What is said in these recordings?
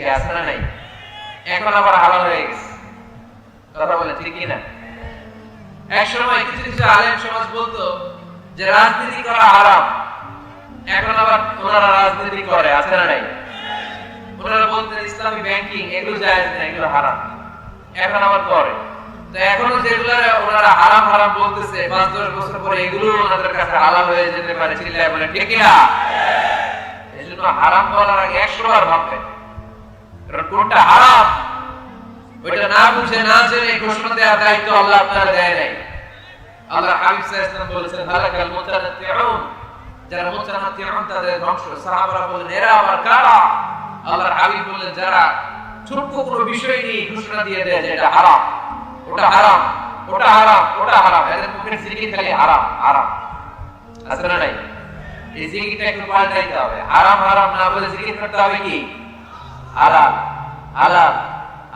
যুগে আছে না নাই? এখন আবার হালাল হয়ে গেছে। কথা বলে ঠিক কি না? এক সময় কিছু কিছু আলেম সমাজ বলতো যে রাজনীতি করা হারাম, এখন আবার ওনারা রাজনীতি করে, আছে না নাই? ওনারা বলতেন ইসলামী ব্যাংকিং এগুলো জায়েজ না, এগুলো হারাম, এখন আবার করে। তো এখনো যেগুলো ওনারা হারাম হারাম বলতেছে 5-10 বছর পরে এগুলো ওনাদের কাছে হালাল হয়ে যেতে পারে। চিল্লায় বলে ঠিক কি না? এজন্য হারাম বলার আগে 100 বার ভাববেন, কারণ কোনটা হারাম ওইটা না বুঝে না জেনে ঘোষণা দেওয়ার দায়িত্ব আল্লাহ আপনার দেয় নাই। আল্লাহ হাবিব সাল্লাল্লাহু আলাইহি ওয়াসাল্লাম বলেছেন হালাকাল মুতানাত্তিউন, যারা মুতানাত্তিউন তাদের ধ্বংস। সাহাবারা বলেন এরা আবার কারা? আল্লাহর হাবিব বলেন যারা ছোট্ট কোনো বিষয় নিয়ে ঘোষণা দিয়ে দেয় যে এটা হারাম, ওটা হারাম, ওটা হারাম, ওটা হারাম, এদের মুখের জিকির খালি হারাম হারাম, আছে না নাই? এই জিকিরটা একটু পাল্টাইতে হবে। হারাম হারাম না বলে জিকির করতে হবে কি হালাল হালাল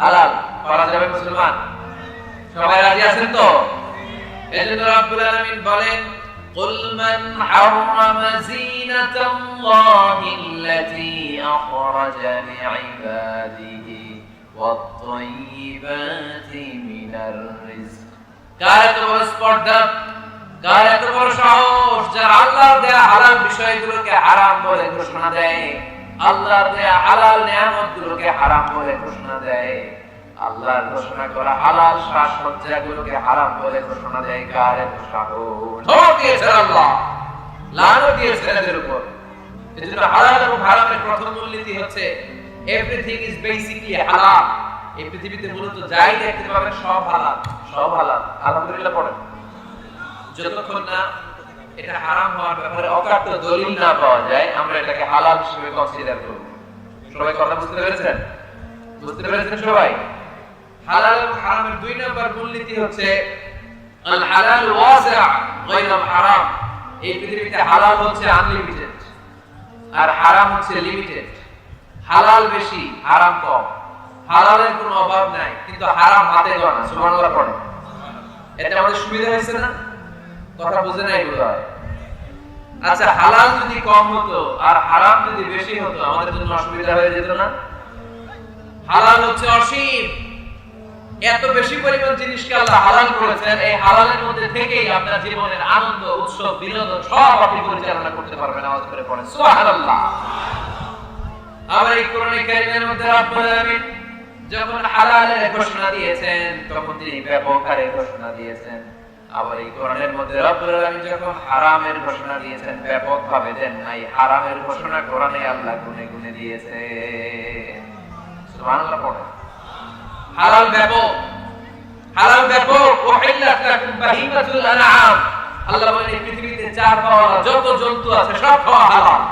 হালাল। করা যাবে মুসলমান? সবাই রাজি আছেন তো? এজন্য রব্বুল আলামিন বলেন قل من حرم زينة الله التي أخرج لعباده والطيبات من الرزق। কার এত বড় স্পর্ধা, কার এত বড় সাহস যারা আল্লাহর দেয়া হালাল বিষয়গুলোকে হারাম বলে ঘোষণা দেয়, আল্লাহর দেয়া হালাল নিয়ামতগুলোকে হারাম বলে ঘোষণা দেয়, আল্লাহর ঘোষণা করা হালাল সাজসজ্জাগুলোকে হারাম বলে ঘোষণা দেয়। কার এত সাহস? ধমক দিয়েছেন আল্লাহ, লানত দিয়েছেন এদের উপর। এজন্য হালাল এবং হারামের প্রথম মূলনীতি হচ্ছে এভরিথিং ইজ বেসিক্যালি হালাল। এই পৃথিবীতে মূলত যাই দেখতে পাবেন সব হালাল, সব হালাল। আলহামদুলিল্লাহ পড়েন। যতক্ষণ না এটা হারাম হওয়ার ব্যাপারে অকাট্য দলিল না পাওয়া যায় আমরা এটাকে হালাল হিসেবে কনসিডার করব। সবাই কথা বুঝতে পেরেছেন? বুঝতে পেরেছেন সবাই? হালাল এবং হারামের 2 নম্বর মূলনীতি হচ্ছে আল হালাল ওয়াসিআ গায়রুল হারাম। এই পৃথিবীতে হালাল হচ্ছে আনলিমিটেড আর হারাম হচ্ছে লিমিটেড। হালাল বেশি, হারাম কম। হালালের কোনো অভাব নাই, কিন্তু হারাম হাতে গোনা। সুবহানাল্লাহ পড়ে। এটা আমাদের সুবিধা হয়েছে না? কথা বুঝে নাই বোধহয়। আচ্ছা, হালাল যদি কম হতো আর হারাম যদি বেশি হতো আমাদের জন্য অসুবিধা হয়ে যেত না? হালাল হচ্ছে অসীম, এত বেশি পরিমাণ জিনিসকে আল্লাহ হালাল করেছেন। এই হালালের মধ্যে থেকেই আপনার জীবনের আনন্দ, উৎসব, বিনোদন সব আপনি পরিচালনা করতে পারবেন। আওয়াজ করে পড়েন সুবহানাল্লাহ। আবার এই কোরআনে কারীমের মধ্যে রব্বুল আলামিন যখন হালালের ঘোষণা দিয়েছেন তখন তিনি ব্যাপক হারে ঘোষণা দিয়েছেন। আবার এই কোরআনের মধ্যে রব্বুল আলামিন যখন হারামের ঘোষণা দিয়েছেন ব্যাপক ভাবে দেন নাই। হারামের ঘোষণা কোরআনে আল্লাহ গুনে গুনে দিয়েছেন। সুবহানাল্লাহ পড়েন। হালাল ব্যাপক, হালাল ব্যাপক। উহিল্লাত লাকুম বাহিমাতুল আনআম। আল্লাহ বলেন এই পৃথিবীতে চার পাওয়া যত জন্তু আছে সব খাওয়া হালাল।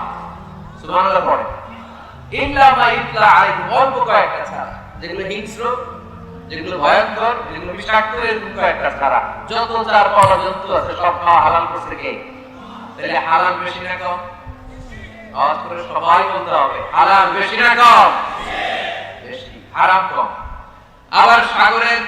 সুবহানাল্লাহ পড়েন। ইল্লা মা ইতলা আলাইকুম, অল্প কয়েকটা ছাড়া, যেগুলো হিংস্র, যেগুলো ভয়ঙ্কর, যেগুলো বিষাক্ত, এরকম কয়েকটা ছাড়া যত চার পাওয়া জন্তু আছে সব খাওয়া হালাল করছে কে? তাহলে হালাল বেশি না কম? আওয়াজ করে সবাই বলতে হবে হালাল বেশি না কম? বেশি। হারাম কম। আবার সাগরের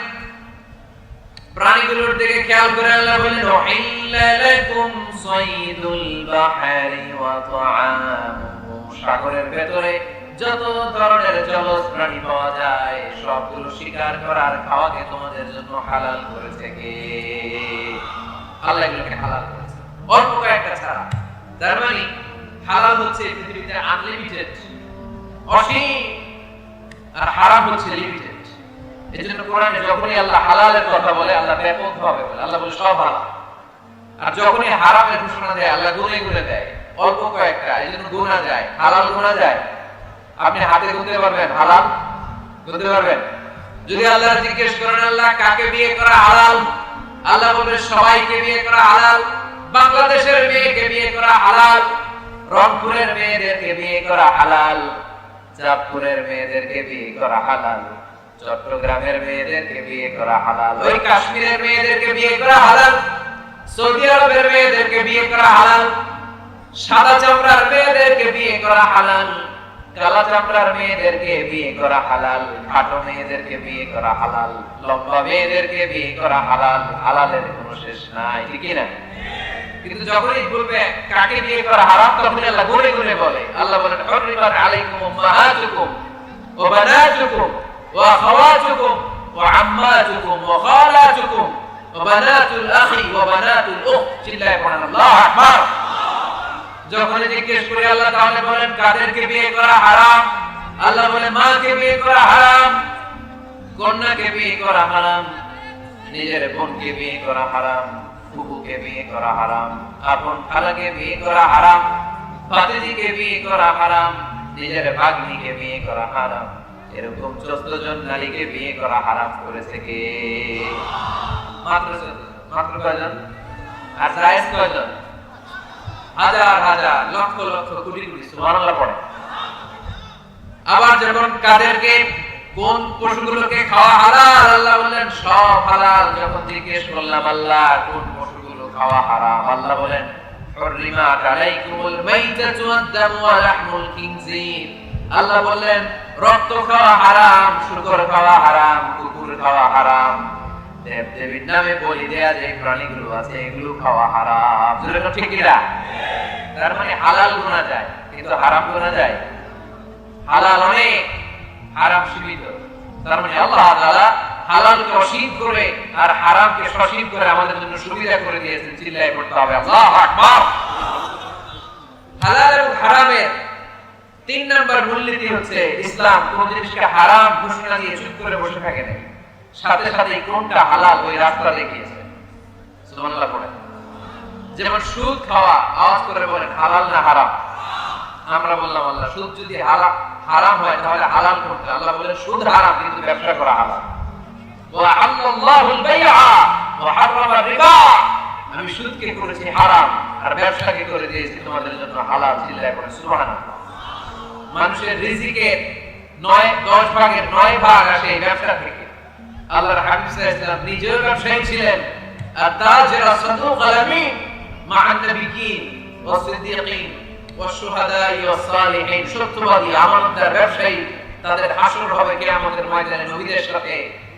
প্রাণীগুলোর দিকে খেয়াল করে আল্লাহ বলেন উহিল্লা লাকুম সাইদুল বাহরি ওয়া তাআমুহু। সাগরের ভেতরে যত ধরনের জলজ প্রাণী পাওয়া যায় সবগুলো শিকার করার খাওয়াকে তোমাদের জন্য হালাল করেছে কে? আল্লাহ এগুলোকে হালাল করেছে, অল্প কয়েকটা ছাড়া। তার মানে হালাল হচ্ছে পৃথিবীতে আনলিমিটেড, অসীম, আর হারাম হচ্ছে লিমিটেড। এজন্য কোরআনে যখনই আল্লাহ হালালের কথা বলে আল্লাহ ব্যাপক ভাবে বলে, আল্লাহ বলে সব হালাল। আর যখনই হারামের ঘোষণা দেয় আল্লাহ গুনে গুনে দেয়, অল্প কয়েকটা। এজন্য গুণা যায়, হালাল গুণা যায়। আপনি হাতে গুনতে পারবেন হালাল? গুনতে পারবেন? যদি আল্লাহ জিজ্ঞেস করেন আল্লাহ কাকে বিয়ে করা হালাল, আল্লাহ বলবে সবাইকে বিয়ে করা হালাল। বাংলাদেশের মেয়েকে বিয়ে করা হালাল, রংপুরের মেয়েদেরকে বিয়ে করা হালাল, চাঁদপুরের মেয়েদেরকে বিয়ে করা হালাল, চট্টগ্রামের মেয়েদেরকে বিয়ে করা হালাল, ওই কাশ্মীরের মেয়েদেরকে বিয়ে করা হালাল, সৌদি আরবের মেয়েদেরকে বিয়ে করা হালাল, সাদা চামড়ার মেয়েদেরকে বিয়ে করা হালাল, কালা চামড়ার মেয়েদেরকে বিয়ে করা হালাল, খাটো মেয়েদেরকে বিয়ে করা হালাল, লম্বা মেয়েদেরকে বিয়ে করা হালাল। হালালের কোনো শেষ নাই, ঠিক না? কিন্তু যখনই বলবে কাকে বিয়ে করা হারাম তখন আল্লাহ গুনে গুনে বলে। আল্লাহ বলেন হুররিমাত আলাইকুম উম্মাহাতুকুম ওয়া বানাতুকুম ওয়া আখাওয়াতুকুম ওয়া আম্মাতুকুম ওয়া খালাতুকুম ওয়া বানাতুল আখি ওয়া বানাতুল উখত। চিল্লায়ে পড়েন আল্লাহু আকবার। যখন জিজ্ঞেস করি আল্লাহ তাআলা বলেন কাদেরকে বিয়ে করা হারাম? আল্লাহ বলে মাকে বিয়ে করা হারাম, কন্যাকে বিয়ে করা হারাম, নিজের বোনকে বিয়ে করা হারাম, ফুফুকে বিয়ে করা হারাম, আপন খালাকে বিয়ে করা হারাম, ভাতিজিকে বিয়ে করা হারাম, নিজের ভাগ্নিকে বিয়ে করা হারাম। এরকম 14 জন নারীকে বিয়ে করা হারাম করেছে কে? মাত্র কয়জন? আর জায়েজ কয়জন? হাজার হাজার লক্ষ লক্ষ কোটি কোটি। সুবহানাল্লাহ পড়ে। আবার যখন কাদেরকে কোন পশুগুলোকে খাওয়া হালাল, আল্লাহ বললেন সব হালাল। যখন জিজ্ঞেস করলাম আল্লাহ কোন পশুগুলো খাওয়া হারাম, আল্লাহ বলেন হুররিমাত আলাইকুমুল মাইতাতু ওয়াদ-দামু ওয়া লাহমুল খিনজির। আল্লাহ বললেন রক্ত খাওয়া হারাম, শূকর খাওয়া হারাম, কুকুর খাওয়া হারাম, দেবদেবীর নামে বলি দেয়া যে প্রাণীগুলো আছে এগুলো খাওয়া হারাম। যেটা ঠিক কি না? তার মানে হালাল গোনা যায় কিন্তু হারাম গোনা যায়। হালাল অনেক, হারাম সীমিত। তার মানে আল্লাহ তাআলা হালালকে অসীম করে আর হারামকে সসীম করে আমাদের জন্য সুবিধা করে দিয়েছেন। চিল্লায়ে পড়তে হবে আল্লাহু আকবার। হালাল এবং হারামের 3 নাম্বার মূলনীতি হচ্ছে ইসলাম কোন জিনিসকে হারাম ঘোষণা দিয়ে চুপ করে বসে থাকে না, সাথে সাথে কোনটা হালাল ওই রাস্তা দেখিয়েছে। সুবহানাল্লাহ পড়ে। যেমন সুদ খাওয়া, আওয়াজ করে বলেন হালাল না হারাম? আমরা বললাম আল্লাহ সুদ যদি হারাম হয় তাহলে হালাল করতে। আল্লাহ বলেন সুদ হারাম কিন্তু ব্যবসা করা হালাল। ওয়া আল্লাহুল বাইআ ওয়া হারামা রিবা। আমি সুদকে করেছি হারাম আর ব্যবসাকে করে দিয়েছি তোমাদের জন্য হালাল। চিল্লায়ে পড়ে সুবহানাল্লাহ। মানুষের রিজিকের 10 ভাগের 9 ভাগ আসে ব্যবসা থেকে। আল্লাহর হাবিব সাল্লাল্লাহু আলাইহি ওয়াসাল্লাম নিজেও ব্যবসায়ী ছিলেন। আত-তাজির আস-সাদুক আল-আমিন মা'আন নাবিয়্যিন ওয়াস সিদ্দীকিন ওয়াস শুহাদা'i ওয়াস সালিহিন। সত্যবাদী আমানতদার ব্যবসায়ী তাদের হাসর হবে কিয়ামতের ময়দানে নবীদের সাথে,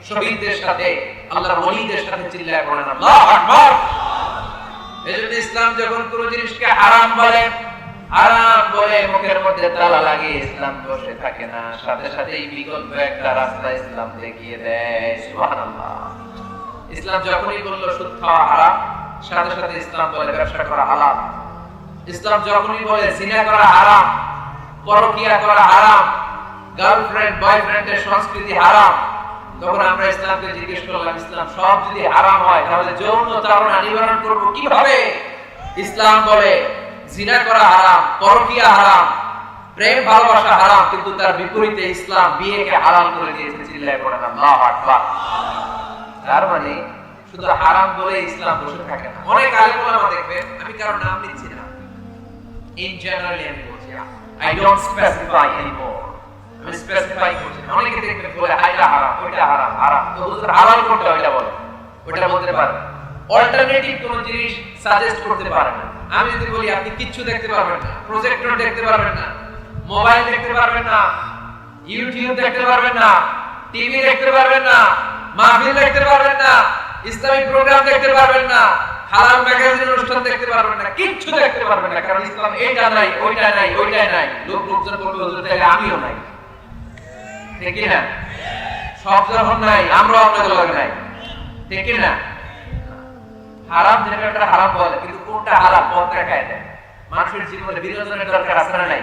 শহীদদের সাথে, আল্লাহর ওলিদের সাথে। চিল্লায়ে পড়েন আল্লাহু আকবার। এজন্য ইসলাম যখন কোন জিনিসকে হারাম বলে, হারাম বলে মুখের মধ্যে তালা লাগিয়ে ইসলাম বসে থাকে না, সাথে সাথেই বিকল্প একটা রাস্তা ইসলাম দেখিয়ে দেয়। সুবহানাল্লাহ। ইসলাম যখনই বলল সুদ খাওয়া হারাম, সাথে সাথে ইসলাম বলে ব্যবসা করা হালাল। ইসলাম যখনই বলে জিনা করা হারাম, পরকিয়া করা হারাম, গার্লফ্রেন্ড বয়ফ্রেন্ডের সংস্কৃতি হারাম, তখন আমরা ইসলামকে জিজ্ঞেস করলাম ইসলাম সব যদি হারাম হয় তাহলে যৌন চারণা নিবারণ করব কিভাবে? ইসলাম বলে জিনা করা হারাম, পরকিয়া হারাম, প্রেম ভালোবাসা হারাম, কিন্তু তার বিপরীতে ইসলাম বিয়েকে হালাল করে দিয়েছে। চিল্লায়ে পড়েন আল্লাহু আকবার। তার মানে শুধু হারাম বলে ইসলাম বসে থাকে না। অনেক আলেম ওলামা দেখবেন, আমি কারো নাম নিচ্ছি না, ইন জেনারেলি আমি বলছি, আই ডোন্ট স্পেসিফাই এনিমোর, আমি স্পেসিফাই করছি না। অনেকে দেখবেন বলে এটা হারাম, ওইটা হারাম, হারাম তো হুজুর হালাল কোনটা ওইটা বলে, ওইটা বলতে পারে। অল্টারনেটিভ কোন জিনিস সাজেস্ট করতে পারে না। আমি যদি বলি আপনি কিচ্ছু দেখতে পারবেন না, প্রজেক্টর দেখতে পারবেন না, মোবাইল দেখতে পারবেন না, ইউটিউব দেখতে পারবেন না, টিভি দেখতে পারবেন না, মাহফিল দেখতে পারবেন না, ইসলামিক প্রোগ্রাম দেখতে পারবেন না, হালাল ম্যাগাজিন অনুষ্ঠান দেখতে পারবেন না, কিচ্ছু দেখতে পারবেন না, কারণ ইসলাম এইটা নাই, ওইটা নাই, ওইটা নাই। লোকজন বলবে হুজুর তাহলে আমিও নাই, ঠিক কি না? সব যখন নাই আমরাও আপনাদের লগে নাই, ঠিক কি না? হারাম যেটা হারাম বলে, কিন্তু কোনটা হালাল পথ দেখায় দেয়। মানুষের জীবনে বিনোদনের দরকার আছে না নাই?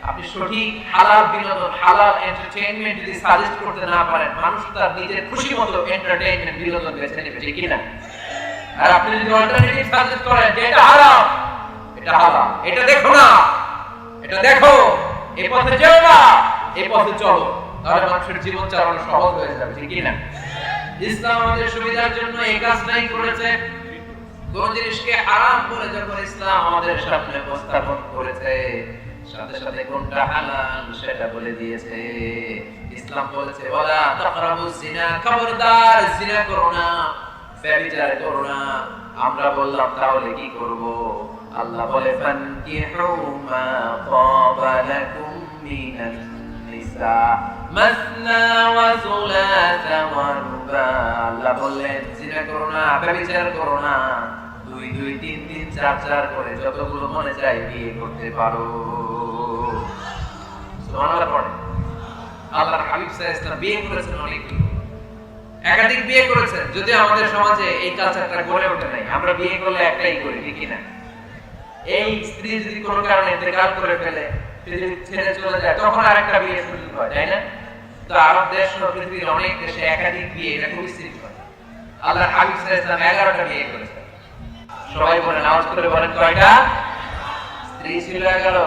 আপনি সঠিক হালাল বিনোদন, হালাল এন্টারটেইনমেন্ট যদি সাজেস্ট করতে না পারেন, মানুষ তার নিজের খুশি মতো এন্টারটেইনমেন্ট বিনোদন বেছে নেবে, ঠিক কি না? আর আপনি যদি অল্টারনেটিভ সাজেস্ট করেন যে এটা হারাম, এটা হালাল, এটা দেখো না, এটা দেখো, এই পথে যেও না, এই পথে চলো, তাহলে মানুষের জীবন চালানো সহজ হয়ে যাবে, ঠিক কি না? ইসলাম আমাদের সুবিধার জন্য এই কাজটাই করেছে। কোন জিনিসকে হারাম করে যখন ইসলাম আমাদের সামনে উপস্থাপন করেছে, সাথে সাথে কোনটা হালাল সেটা বলে দিয়েছে। ইসলাম বলেছে ওয়ালা তাকরাবুজ জিনা, খবরদার জিনা করো না, ব্যভিচার করো না। আমরা বললাম তাহলে কি করব? আল্লাহ বলে ফানকিহু মা তাবা লাকুম মিনান নিসা মাসনা ওয়া সুলাসা ওয়া রুবা। আল্লাহ বললেন জিনা করো না, ব্যভিচার করো না, 2 2 3 3 4 4 করে যতগুলো মনে চায় বিয়ে করতে পারো। সুবহানাল্লাহ পড়ে। হাবিব সাল্লাল্লাহু আলাইহি ওয়াসাল্লাম বিয়ে করেছেন অনেকগুলো, একাধিক বিয়ে করেছেন। যদি আমাদের সমাজে এই কালচারটা গড়ে ওঠে নাই, আমরা বিয়ে করলে একটাই করি, ঠিক না? এই স্ত্রী যদি কোনো কারণে ইন্তেকাল করে ফেলে, যদি ছেড়ে চলে যায়, তখন আরেকটা বিয়ে শুরু হয়, তাই না? তো আরব দেশ ও পৃথিবীর অনেক দেশে একাধিক বিয়ে, এটা খুব স্ত্রী হয়। আল্লাহর হাবিব সাল্লাল্লাহু আলাইহি ওয়াসাল্লাম 11টা বিয়ে করেছেন। সবাই বলেন, আওয়াজ করে বলেন, কয়টা? স্ত্রী ছিল 11,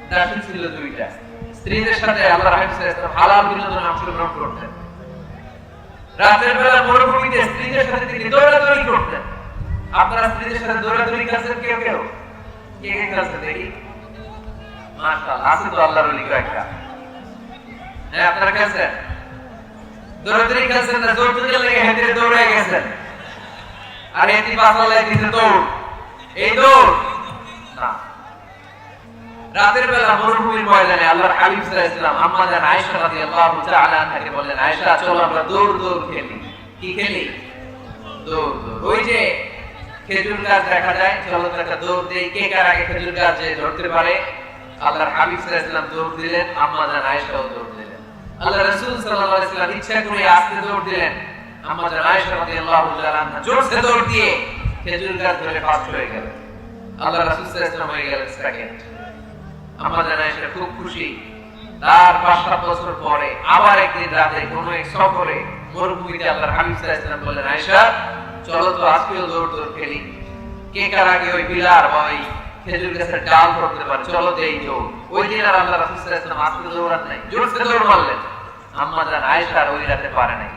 দাসী ছিল 2টা। স্ত্রীদের সাথে আল্লাহর হাবিব সাল্লাল্লাহু আলাইহি ওয়াসাল্লাম হালাল বিনোদনে অংশগ্রহণ করতেন। রাতের বেলা মরুভূমিতে স্ত্রীদের সাথে তিনি দৌড়াদৌড়ি করতেন। আপনারা স্ত্রীদের সাথে দৌড়াদৌড়ি করেছেন কেউ কেউ? কে কে করেছেন দেখি? মাশাআল্লাহ, আছে তো আল্লাহর ওলি কয়েকটা। হ্যাঁ, আপনারা করেছেন? দৌড়াদৌড়ি করেছেন না যৌতুকের লেগে হেঁটে দৌড়ে গেছেন? আর এটি পাশালাই দিতে দৌড়, এই দৌড় না। রাতের বেলা মরুভূমির ময়দানে আল্লাহর হাবিব সাল্লাল্লাহু আলাইহি ওয়াসাল্লাম আম্মা জান আয়েশা রাদিয়াল্লাহু তাআলা আনহাকে বললেন, আয়েশা চলো আমরা দৌড় দৌড় খেলি। কি খেলি? দৌড় দৌড়। ওই যে খেজুর গাছ দেখা যায়, চলো একটা দৌড় দেই, কে কার আগে খেজুর গাছে ধরতে পারে। আল্লাহর হাবিব সাল্লাল্লাহু আলাইহি ওয়াসাল্লাম দৌড় দিলেন, আম্মা জান আয়েশাও দৌড় দিলেন। আল্লাহ রাসূল সাল্লাল্লাহু আলাইহি ওয়াসাল্লাম ইচ্ছা করে আস্তে দৌড় দিলেন, আম্মা জান আয়েশা রাদিয়াল্লাহু তাআলা আনহা জোরসে দৌড় দিয়ে খেজুর গাছ ধরে ফার্স্ট হয়ে গেলেন। আল্লাহ রাসূল সাল্লাল্লাহু আলাইহি ওয়াসাল্লাম হয়ে গেলেন সেকেন্ড। আম্মা জান আয়েশা খুব খুশি। তার 5-7 বছর পরে আবার একদিন রাতে কোনো এক সফরে মরুভূমিতে আল্লাহর হাবিব সাল্লাল্লাহু আলাইহি ওয়াসাল্লাম বললেন, আয়েশা চলো তো আজকেও দৌড় দৌড় খেলি, কে কার আগে ওই বিলার বা ওই খেজুর গাছের ডাল ধরতে পারে, চলো দেই দৌড়। ওই দিন আর আল্লাহ রাসূল সাল্লাল্লাহু আলাইহি ওয়াসাল্লাম আজকে দৌড়ান নাই, জোরসে দৌড় মারলেন। আম্মা জান আয়েশা ওই রাতে পারে নাই।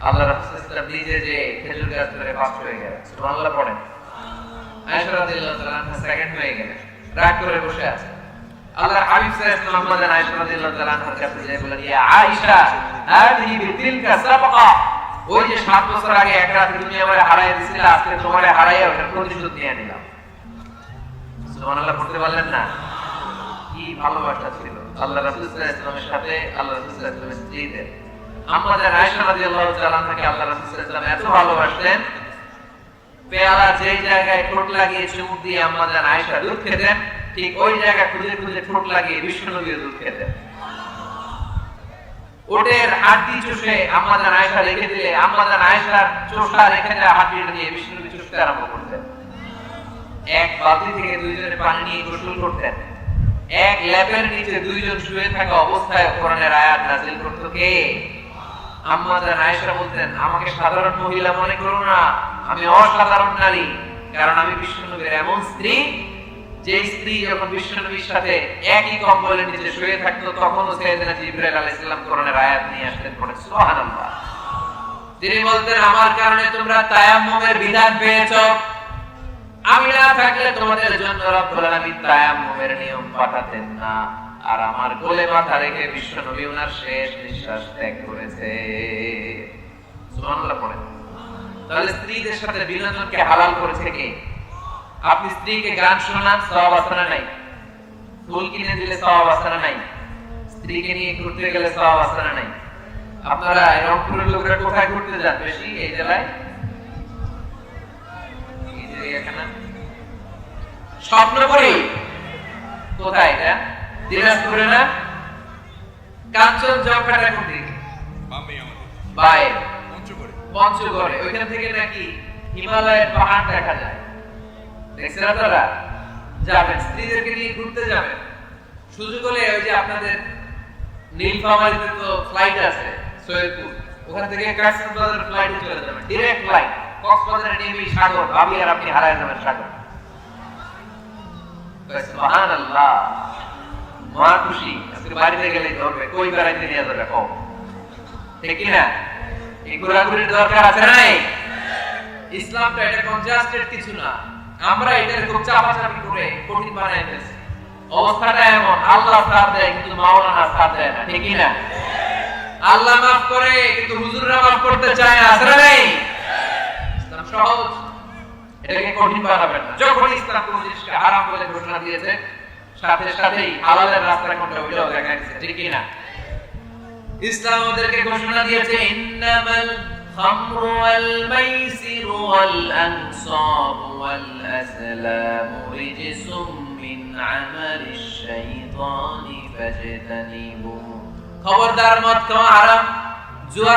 আল্লাহ রাসূল সাল্লাল্লাহু আলাইহি ওয়াসাল্লাম নিজে যে খেজুর গাছ ধরে ফার্স্ট হয়ে গেলেন। সুবহানাল্লাহ পড়েন। আয়েশা রাদিয়াল্লাহু তাআলা আনহা সেকেন্ড হয়ে গেলেন, রাগ করে বসে আছে। আল্লাহর হাবিব সাল্লাল্লাহু আলাইহি ওয়াসাল্লাম আম্মা জান আয়েশা রাদিয়াল্লাহু তাআলা আনহার কাছে গিয়ে বললেন, ইয়া আয়েশা হাদিহি বিতিলকা সাবকা, ওই যে 7 বছর আগে এক রাতে তুমি আমারে হারায় দিছিলে, আজকে তোমারে হারাইয়া ওটার প্রতিশোধ নিয়ে নিলাম। সুবহানাল্লাহ পড়তে পারলেন না? কি ভালোবাসা ছিল আল্লাহ রাসূল সাল্লাল্লাহু আলাইহি ওয়াসাল্লামের সাথে আল্লাহ রাসূল সাল্লাল্লাহু আলাইহি ওয়াসাল্লামের স্ত্রীদের। আম্মা জান আয়েশা রাদিয়াল্লাহু তাআলা আনহাকে আল্লাহ রাসূল সাল্লাল্লাহু আলাইহি ওয়াসাল্লাম এত ভালোবাসতেন, পেয়ালা যেই জায়গায় ঠোঁট লাগিয়ে চুমুক দিয়ে আম্মা জান আয়েশা দুধ খেতেন, ঠিক ওই জায়গা খুঁজে খুঁজে ঠোঁট লাগিয়ে বিশ্বনবীর দুধ খেতেন। ওটের হাড্ডি চুষে আম্মা জান আয়েশা রেখে দিলে আম্মা জান আয়েশার চোষা রেখে দেওয়া হাড্ডিটা দিয়ে বিশ্বনবী চুষতে আরম্ভ করতেন। এক বালতি থেকে 2 জনে পানি নিয়ে গোসল করতেন। এক ল্যাপের নিচে 2 জন শুয়ে থাকা অবস্থায় কোরআনের আয়াত নাযিল করত কে? আম্মা জান আয়েশা বলতেন, আমাকে সাধারণ মহিলা মনে করো না, আমি অসাধারণ নারী, কারণ আমি বিশ্বনবীর এমন স্ত্রী যে স্ত্রী যখন বিশ্বনবীর সাথে একই কম্বলের নিচে শুয়ে থাকতো তখনও সাইয়েদনা জিবরাইল আলাইহিস সালাম কোরআনের আয়াত নিয়ে আসতেন, পড়ে সুবহানাল্লাহ। তিনি বলতেন, আমার কারণে তোমরা তায়াম্মুমের বিধান পেয়েছো, আমি না থাকলে তোমাদের জন্য রব্বুল আলামিন তায়াম্মুমের নিয়ম পাঠাতেন না। আর আমার কোলে মাথা রেখে বিশ্বনবী ওনার শেষ নিঃশ্বাস ত্যাগ করেছে। সুবহানাল্লাহ পড়েন। তাহলে স্ত্রীদের সাথে বিনোদনকে হালাল করেছে কে? আপনি স্ত্রীকে গান শোনান, সওয়াব আছে না নাই? ফুল কিনে দিলে সওয়াব আছে না নাই? স্ত্রীকে নিয়ে ঘুরতে গেলে সওয়াব আছে না নাই? আপনারা রংপুরের লোকেরা কোথায় ঘুরতে যান বেশি এই জেলায়? এই যে এখানে স্বপ্নপুরী। কোথায় এটা? দিনাজপুরে না? কাঞ্চনজঙ্ঘাটা কোন দিকে? বাই পঞ্চগড়ে। ওইখান থেকে নাকি হিমালয়ের পাহাড় দেখা যায়। দেখছেন আপনারা? যাবেন, স্ত্রীদেরকে নিয়ে ঘুরতে যাবেন, সুযোগ হলে ওই যে আপনাদের নীলফামারীতে তো ফ্লাইট আছে সৈয়দপুর, ওখান থেকে কক্সবাজার ফ্লাইটে চলে যাবেন, ডাইরেক্ট ফ্লাইট। কক্সবাজারে নেমে সাগর, ভাবি আর আপনি হারায় যাবেন সাগর। সুবহানাল্লাহ, মা খুশি। আজকে বাড়িতে গেলে ধরবে, কই বেড়াইতে নিয়ে যাবে কম, ঠিক কি না? এই ঘোরাঘুরির দরকার আছে না নাই? ইসলামটা এটা কনজাস্টেড কিছু না, আমরা এটার খুব চাপাচাপি করে কঠিন বানাই ফেলছি। অবস্থাটা এমন, আল্লাহ সাথ দেয় কিন্তু মাওলানা সাথ দেয় না, ঠিক কি না? আল্লাহ মাফ করে কিন্তু হুজুররা মাফ করতে চায় না, আছে না নাই? ইসলাম সহজ, এটাকে কঠিন বানাবেন না। যখন ইসলাম কোন জিনিসকে হারাম বলে ঘোষণা দিয়েছে, সাথে সাথেই হালালের রাস্তা কোনটা ওইটাও দেখা গেছে, ঠিক কি না? ইসলাম ওদেরকে ঘোষণা দিয়েছে, ইন্নামাল খামরু ওয়াল মাইসিরু ওয়াল আনসাবু ওয়াল আসলামু রিজসুম মিন আমালিশ শাইতানি ফাজতানিবু। খবরদার মদ খাওয়া হারাম, জুয়া